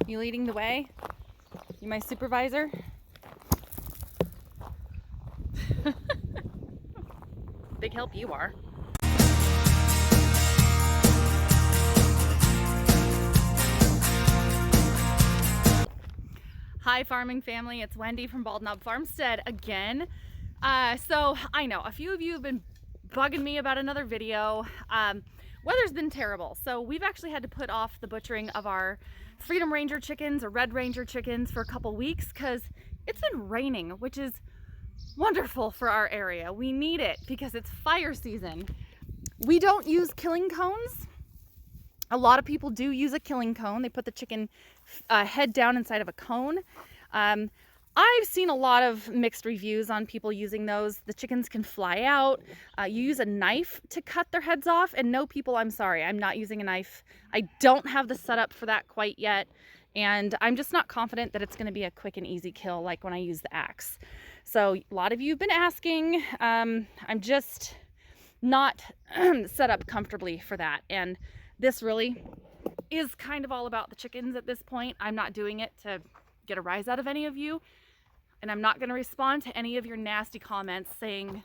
You leading the way? You my supervisor? Big help you are. Hi farming family, it's Wendy from Bald Knob Farmstead again. So I know a few of you have been bugging me about another video. Weather's been terrible, so we've actually had to put off the butchering of our Freedom Ranger chickens or Red Ranger chickens for a couple weeks because it's been raining, which is wonderful for our area. We need it because it's fire season. We don't use killing cones. A lot of people do use a killing cone. They put the chicken head down inside of a cone. I've seen a lot of mixed reviews on people using those. The chickens can fly out. You use a knife to cut their heads off. And no, people, I'm sorry, I'm not using a knife. I don't have the setup for that quite yet. And I'm just not confident that it's going to be a quick and easy kill like when I use the axe. So a lot of you have been asking. I'm just not set up comfortably for that. And this really is kind of all about the chickens at this point. I'm not doing it to get a rise out of any of you. And I'm not going to respond to any of your nasty comments saying,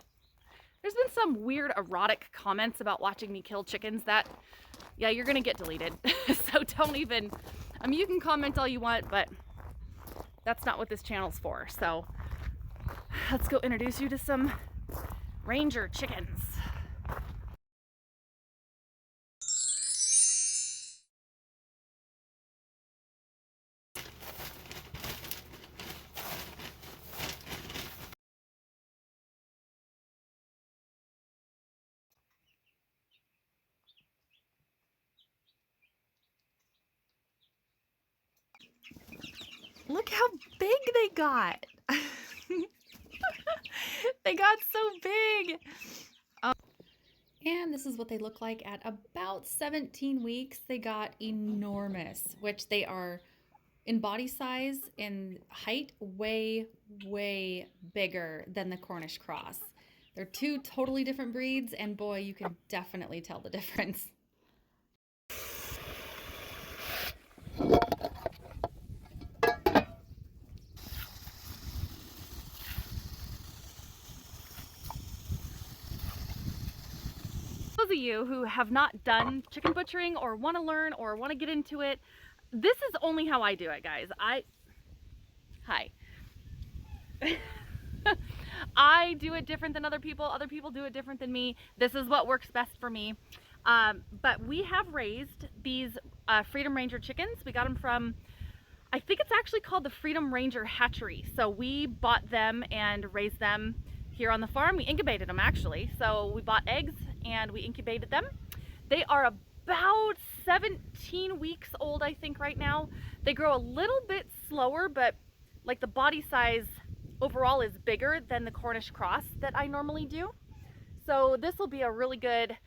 there's been some weird erotic comments about watching me kill chickens that, yeah, you're going to get deleted. So don't even, I mean, you can comment all you want, but that's not what this channel's for. So let's go introduce you to some Ranger chickens. Look how big they got. They got so big. And this is what they look like at about 17 weeks. They got enormous, which they are in body size and height way, way bigger than the Cornish cross. They're two totally different breeds, and boy, you can definitely tell the difference. Those of you who have not done chicken butchering or want to learn or want to get into it, this is only how I do it, guys. Hi. I do it different than other people. Other people do it different than me. This is what works best for me. But we have raised these Freedom Ranger chickens. We got them from, I think it's actually called the Freedom Ranger Hatchery. So we bought them and raised them here on the farm. We incubated them actually. So we bought eggs and we incubated them. They are about 17 weeks old, I think, right now. They grow a little bit slower, but like the body size overall is bigger than the Cornish cross that I normally do. So this will be a really good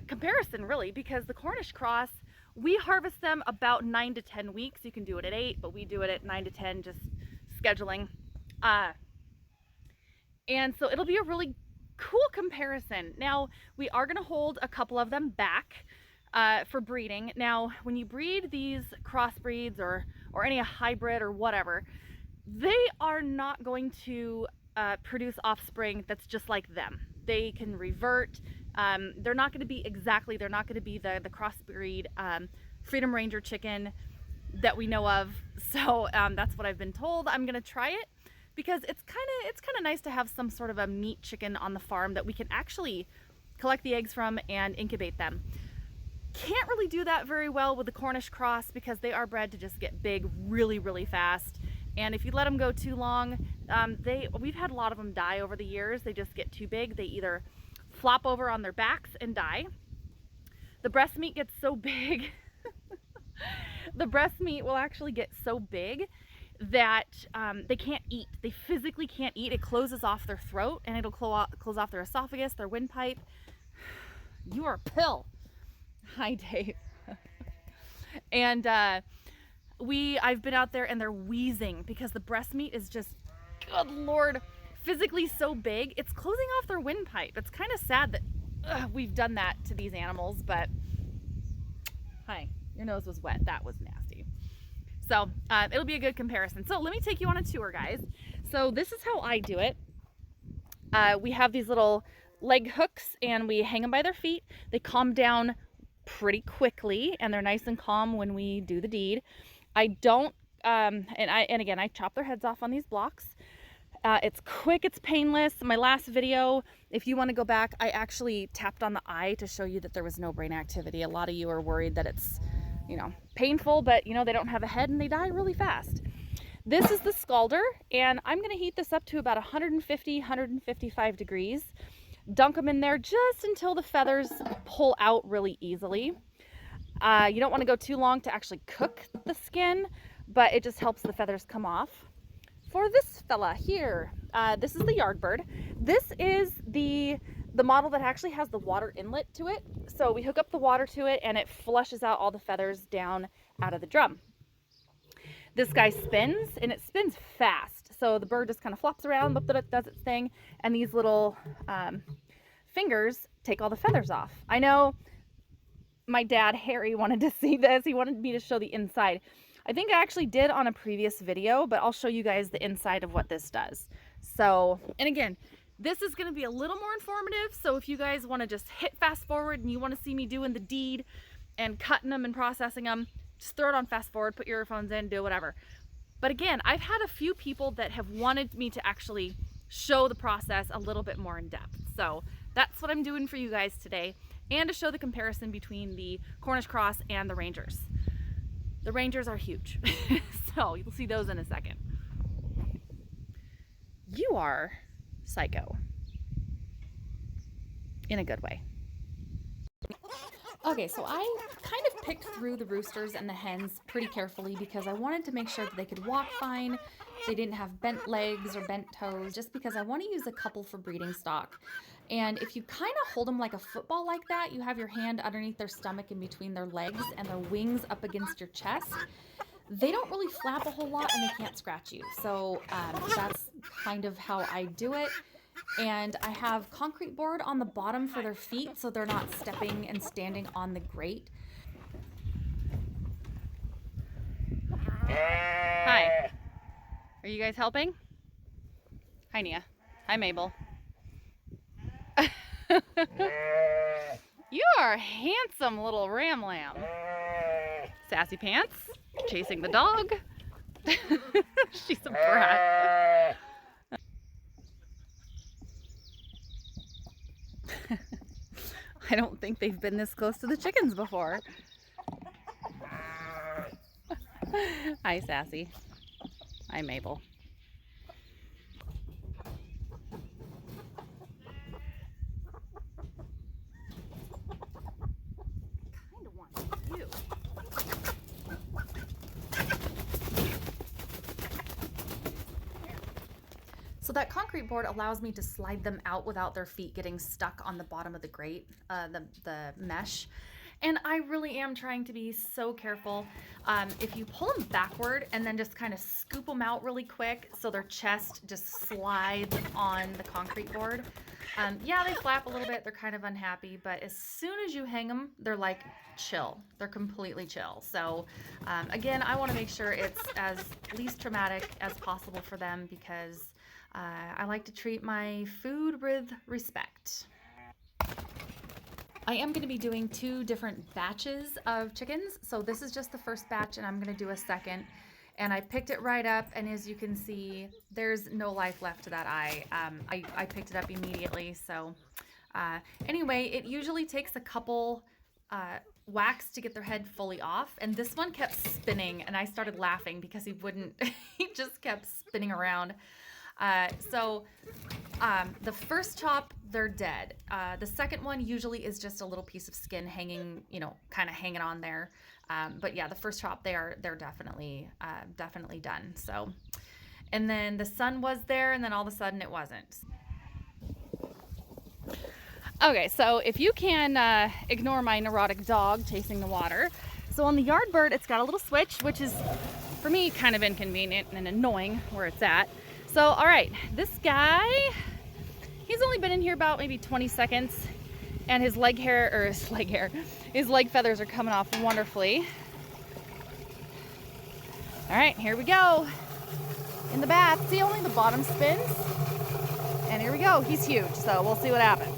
comparison, really, because the Cornish cross, we harvest them about 9 to 10 weeks. You can do it at 8, but we do it at 9 to 10, just scheduling. And so it'll be a really cool comparison. Now, we are going to hold a couple of them back for breeding. Now, when you breed these crossbreeds or any hybrid or whatever, they are not going to produce offspring that's just like them. They can revert. They're not going to be exactly, they're not going to be the crossbreed Freedom Ranger chicken that we know of. So that's what I've been told. I'm going to try it because it's kind of nice to have some sort of a meat chicken on the farm that we can actually collect the eggs from and incubate them. Can't really do that very well with the Cornish cross because they are bred to just get big really, really fast. And if you let them go too long, we've had a lot of them die over the years. They just get too big. They either flop over on their backs and die. The breast meat gets so big. The breast meat will actually get so big that they can't eat. They physically can't eat. It closes off their throat and it'll close off their esophagus, their windpipe. You are a pill. Hi, Dave. And I've been out there and they're wheezing because the breast meat is just, good Lord, physically so big. It's closing off their windpipe. It's kind of sad that we've done that to these animals, but hi, your nose was wet. That was nasty. So it'll be a good comparison. So let me take you on a tour, guys. So this is how I do it. We have these little leg hooks and we hang them by their feet. They calm down pretty quickly and they're nice and calm when we do the deed. I don't, and again, I chop their heads off on these blocks. It's quick, it's painless. My last video, if you want to go back, I actually tapped on the eye to show you that there was no brain activity. A lot of you are worried that it's, you know, painful, but you know, they don't have a head and they die really fast. This is the scalder, and I'm going to heat this up to about 150, 155 degrees. Dunk them in there just until the feathers pull out really easily. You don't want to go too long to actually cook the skin, but it just helps the feathers come off. For this fella here, this is the Yardbird. This is the model that actually has the water inlet to it. So we hook up the water to it and it flushes out all the feathers down out of the drum. This guy spins and it spins fast. So the bird just kind of flops around, does its thing, and these little fingers take all the feathers off. I know my dad, Harry, wanted to see this. He wanted me to show the inside. I think I actually did on a previous video, but I'll show you guys the inside of what this does. So, and again, this is going to be a little more informative. So if you guys want to just hit fast forward and you want to see me doing the deed and cutting them and processing them, just throw it on fast forward, put your earphones in, do whatever. But again, I've had a few people that have wanted me to actually show the process a little bit more in depth. So that's what I'm doing for you guys today, and to show the comparison between the Cornish cross and the Rangers. The Rangers are huge. So you'll see those in a second. You are psycho. In a good way. Okay, so I kind of picked through the roosters and the hens pretty carefully because I wanted to make sure that they could walk fine, they didn't have bent legs or bent toes, just because I want to use a couple for breeding stock. And if you kind of hold them like a football like that, you have your hand underneath their stomach in between their legs and their wings up against your chest, they don't really flap a whole lot and they can't scratch you. So that's kind of how I do it. And I have concrete board on the bottom for their feet so they're not stepping and standing on the grate. Hi. Are you guys helping? Hi, Nia. Hi, Mabel. You are a handsome little ram lamb. Sassy pants, chasing the dog. She's a brat. I don't think they've been this close to the chickens before. Hi, Sassy. Hi, Mabel. Kind of want you. So that concrete board allows me to slide them out without their feet getting stuck on the bottom of the grate, the mesh. And I really am trying to be so careful. If you pull them backward and then just kind of scoop them out really quick so their chest just slides on the concrete board. Yeah, they flap a little bit, they're kind of unhappy, but as soon as you hang them, they're like chill. They're completely chill. So again, I want to make sure it's as least traumatic as possible for them because I like to treat my food with respect. I am going to be doing 2 different batches of chickens. So this is just the first batch and I'm going to do a second. And I picked it right up, and as you can see, there's no life left to that eye. I picked it up immediately. So anyway, it usually takes a couple whacks to get their head fully off. And this one kept spinning and I started laughing because he just kept spinning around. The first chop, they're dead. The second one usually is just a little piece of skin hanging, kind of hanging on there. But yeah, the first chop, they're definitely done. So, and then the sun was there and then all of a sudden it wasn't. Okay, so if you can ignore my neurotic dog chasing the water. So on the Yardbird, it's got a little switch, which is for me kind of inconvenient and annoying where it's at. So, all right, this guy, he's only been in here about maybe 20 seconds and his leg feathers are coming off wonderfully. All right, here we go. In the bath. See, only the bottom spins. And here we go. He's huge, so we'll see what happens.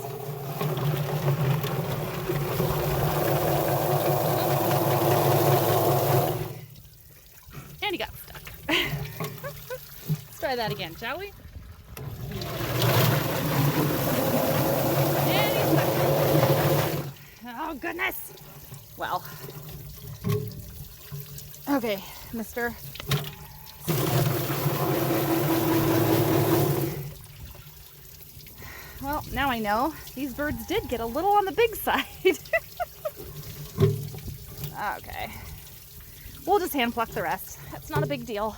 And he got stuck. Let's try that again, shall we? And he's stuck. Oh, goodness. Well. Okay, mister. Well, now I know these birds did get a little on the big side. Okay. We'll just hand pluck the rest. That's not a big deal.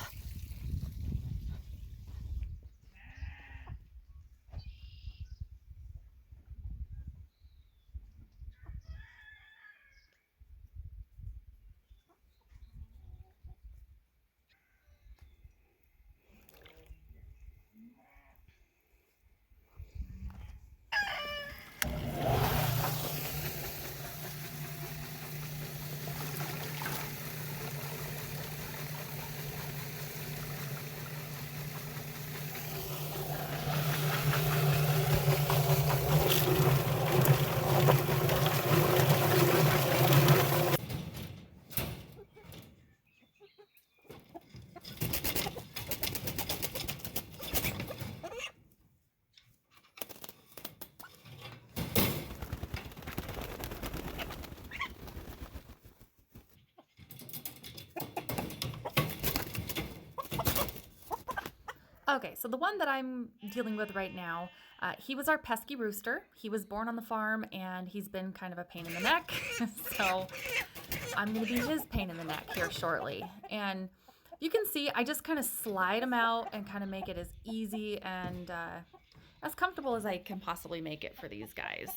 Okay, so the one that I'm dealing with right now, he was our pesky rooster. He was born on the farm and he's been kind of a pain in the neck. So I'm gonna be his pain in the neck here shortly. And you can see I just kind of slide him out and kind of make it as easy and as comfortable as I can possibly make it for these guys.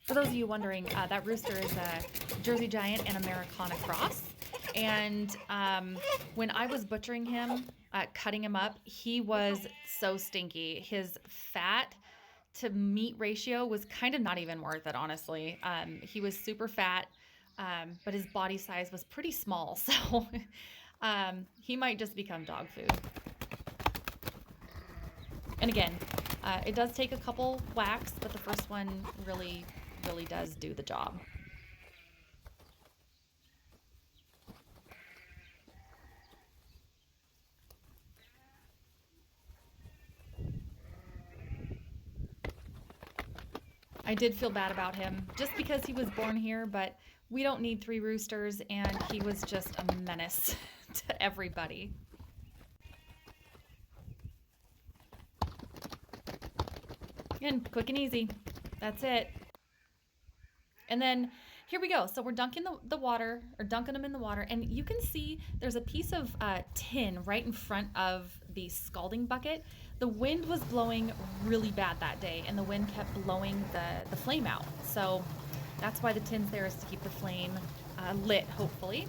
For those of you wondering, that rooster is a Jersey Giant and Americana cross. And when I was butchering him, cutting him up, he was so stinky. His fat to meat ratio was kind of not even worth it, honestly. He was super fat, but his body size was pretty small. So he might just become dog food. And again, it does take a couple whacks, but the first one really does do the job. I did feel bad about him just because he was born here, but we don't need 3 roosters and he was just a menace to everybody. And quick and easy. That's it. And then here we go. So we're dunking the water, or dunking them in the water, and you can see there's a piece of tin right in front of the scalding bucket. The wind was blowing really bad that day, and the wind kept blowing the flame out. So that's why the tin's there, is to keep the flame lit, hopefully.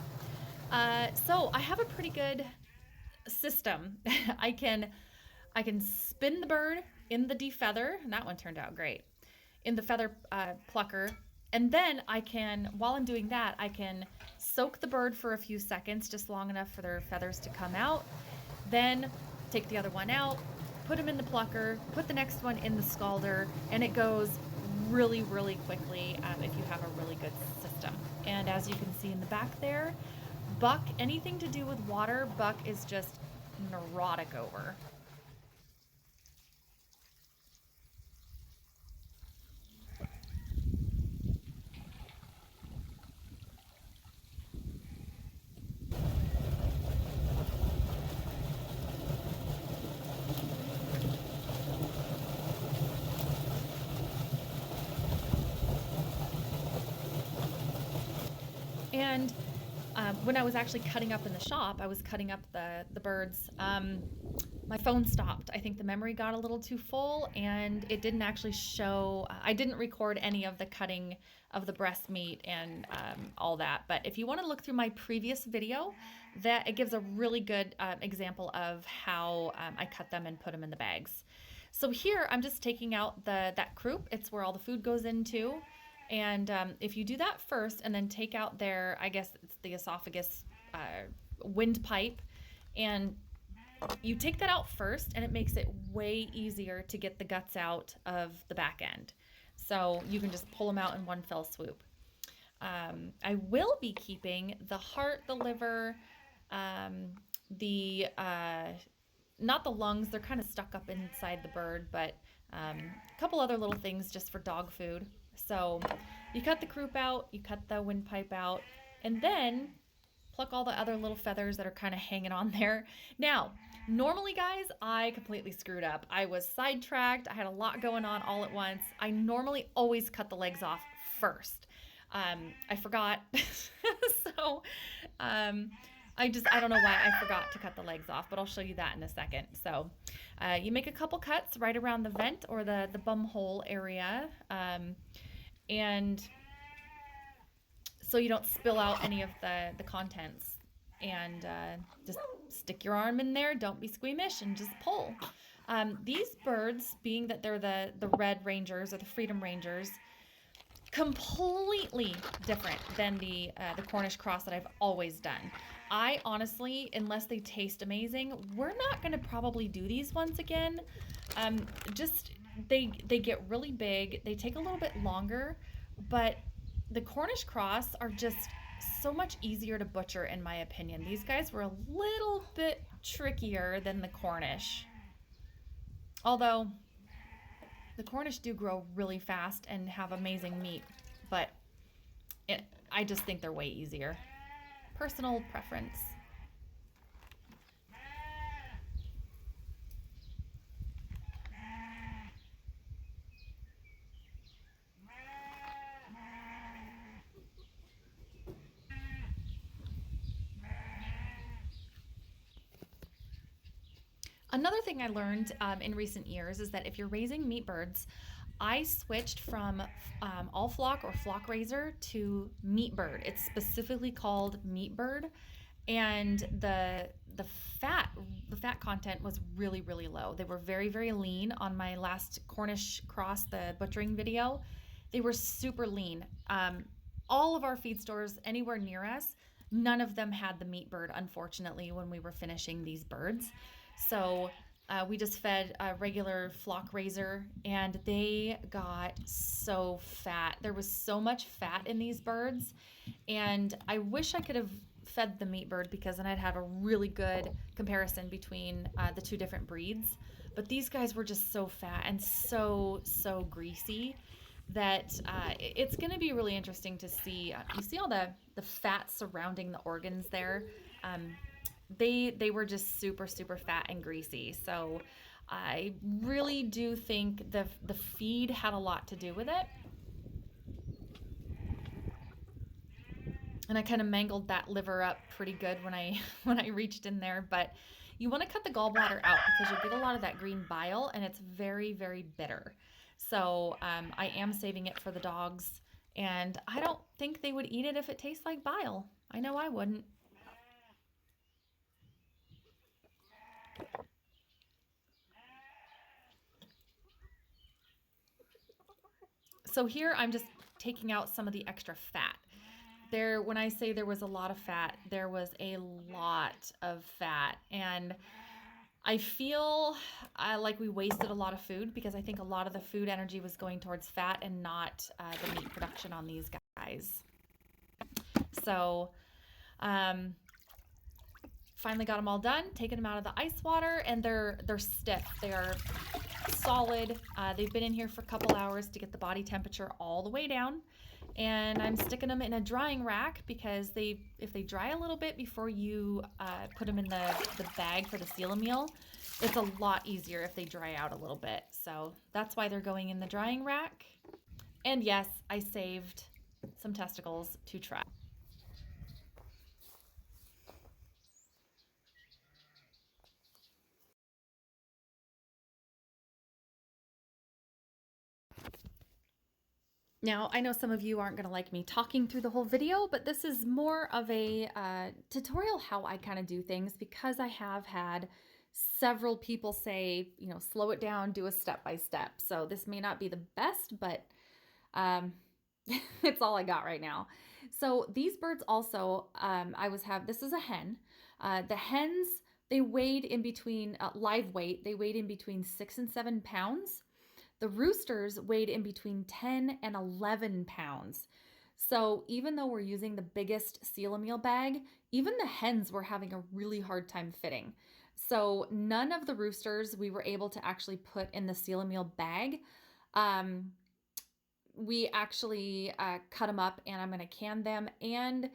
So I have a pretty good system. I can spin the bird in the defeather, and that one turned out great, in the feather plucker. And then I can, while I'm doing that, I can soak the bird for a few seconds, just long enough for their feathers to come out. Then take the other one out, put them in the plucker, put the next one in the scalder, and it goes really quickly if you have a really good system. And as you can see in the back there, Buck, anything to do with water, Buck is just neurotic over. And when I was actually cutting up in the shop, I was cutting up the birds. My phone stopped. I think the memory got a little too full and it didn't actually show. I didn't record any of the cutting of the breast meat and all that. But if you want to look through my previous video, that it gives a really good example of how I cut them and put them in the bags. So here I'm just taking out that croup. It's where all the food goes into. And if you do that first and then take out their, I guess it's the esophagus windpipe, and you take that out first, and it makes it way easier to get the guts out of the back end. So you can just pull them out in one fell swoop. I will be keeping the heart, the liver, the not the lungs, they're kind of stuck up inside the bird, but a couple other little things just for dog food. So you cut the croup out, you cut the windpipe out, and then pluck all the other little feathers that are kind of hanging on there. Now, normally, guys, I completely screwed up. I was sidetracked. I had a lot going on all at once. I normally always cut the legs off first. I forgot. So I don't know why I forgot to cut the legs off, but I'll show you that in a second. So you make a couple cuts right around the vent or the bum hole area. And so you don't spill out any of the contents, and just stick your arm in there. Don't be squeamish and just pull. These birds, being that they're the Red Rangers or the Freedom Rangers, completely different than the Cornish cross that I've always done. I honestly, unless they taste amazing, we're not going to probably do these ones again. Just they get really big. They take a little bit longer, but the Cornish cross are just so much easier to butcher, in my opinion. These guys were a little bit trickier than the Cornish. Although the Cornish do grow really fast and have amazing meat, but I just think they're way easier. Personal preference. Another thing I learned in recent years is that if you're raising meat birds, I switched from all flock or flock raiser to meat bird. It's specifically called meat bird, and the fat content was really, really low. They were very, very lean. On my last Cornish cross, the butchering video, they were super lean. All of our feed stores anywhere near us, none of them had the meat bird, unfortunately, when we were finishing these birds. So we just fed a regular flock raiser, and they got so fat. There was so much fat in these birds, and I wish I could have fed the meat bird, because then I'd have a really good comparison between the two different breeds. But these guys were just so fat and so greasy that it's going to be really interesting to see. You see all the fat surrounding the organs there. They were just super fat and greasy. So I really do think the feed had a lot to do with it. And I kind of mangled that liver up pretty good when I reached in there. But you want to cut the gallbladder out, because you'll get a lot of that green bile, and it's very bitter. So I am saving it for the dogs, and I don't think they would eat it if it tastes like bile. I know I wouldn't. So here I'm just taking out some of the extra fat. There, when I say there was a lot of fat, there was a lot of fat, and I feel like we wasted a lot of food, because I think a lot of the food energy was going towards fat and not the meat production on these guys. So finally got them all done, taking them out of the ice water, and they're stiff. They are solid. They've been in here for a couple hours to get the body temperature all the way down. And I'm sticking them in a drying rack, because if they dry a little bit before you put them in the bag for the seal meal, it's a lot easier if they dry out a little bit. So that's why they're going in the drying rack. And yes, I saved some testicles to try. Now, I know some of you aren't going to like me talking through the whole video, but this is more of a tutorial how I kind of do things, because I have had several people say, you know, slow it down, do a step by step. So this may not be the best, but It's all I got right now. So these birds also, this is a hen. The hens, they weighed in between, live weight, they weighed in between 6 and 7 pounds. The roosters weighed in between 10 and 11 pounds. So even though we're using the biggest seal meal bag, even the hens were having a really hard time fitting. So none of the roosters we were able to actually put in the seal meal bag. We actually cut them up, and I'm going to can them. And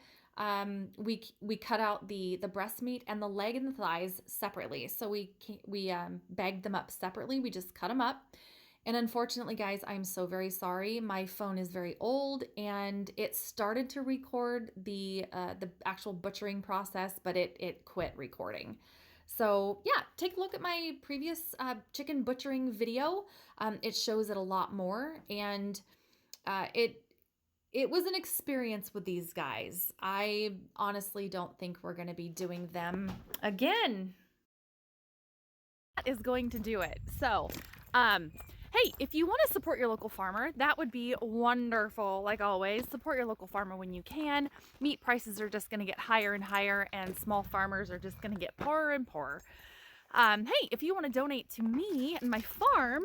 we cut out the breast meat and the leg and the thighs separately. So we bagged them up separately. We just cut them up. And unfortunately, guys, I'm so very sorry. My phone is very old, and it started to record the actual butchering process, but it quit recording. So yeah, take a look at my previous chicken butchering video. It shows it a lot more, and it was an experience with these guys. I honestly don't think we're going to be doing them again. That is going to do it. So, hey, if you want to support your local farmer, that would be wonderful. Like always, support your local farmer when you can. Meat prices are just going to get higher and higher, and small farmers are just going to get poorer and poorer. Hey, if you want to donate to me and my farm,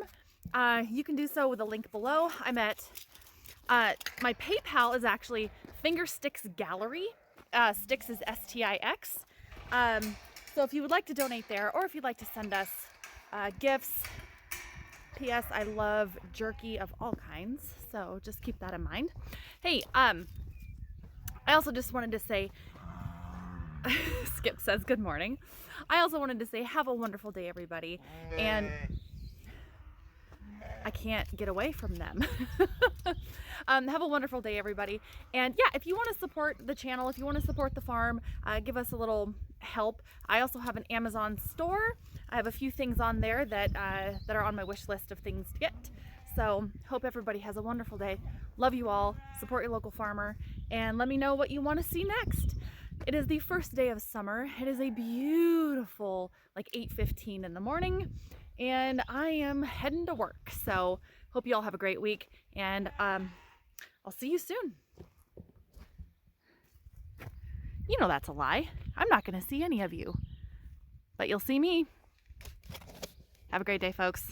you can do so with the link below. I'm at, my PayPal is actually Fingersticks Gallery. Sticks is S-T-I-X. So if you would like to donate there, or if you'd like to send us gifts, P.S. I love jerky of all kinds, so just keep that in mind. Hey, I also just wanted to say, Skip says good morning. I also wanted to say have a wonderful day, everybody, and I can't get away from them. Have a wonderful day, everybody. And yeah, if you want to support the channel, if you want to support the farm, give us a little help. I also have an Amazon store. I have a few things on there that are on my wish list of things to get. So hope everybody has a wonderful day. Love you all. Support your local farmer, and let me know what you want to see next. It is the first day of summer. It is a beautiful, like 8:15 in the morning, and I am heading to work. So hope you all have a great week, and I'll see you soon. You know that's a lie. I'm not going to see any of you, but you'll see me. Have a great day, folks.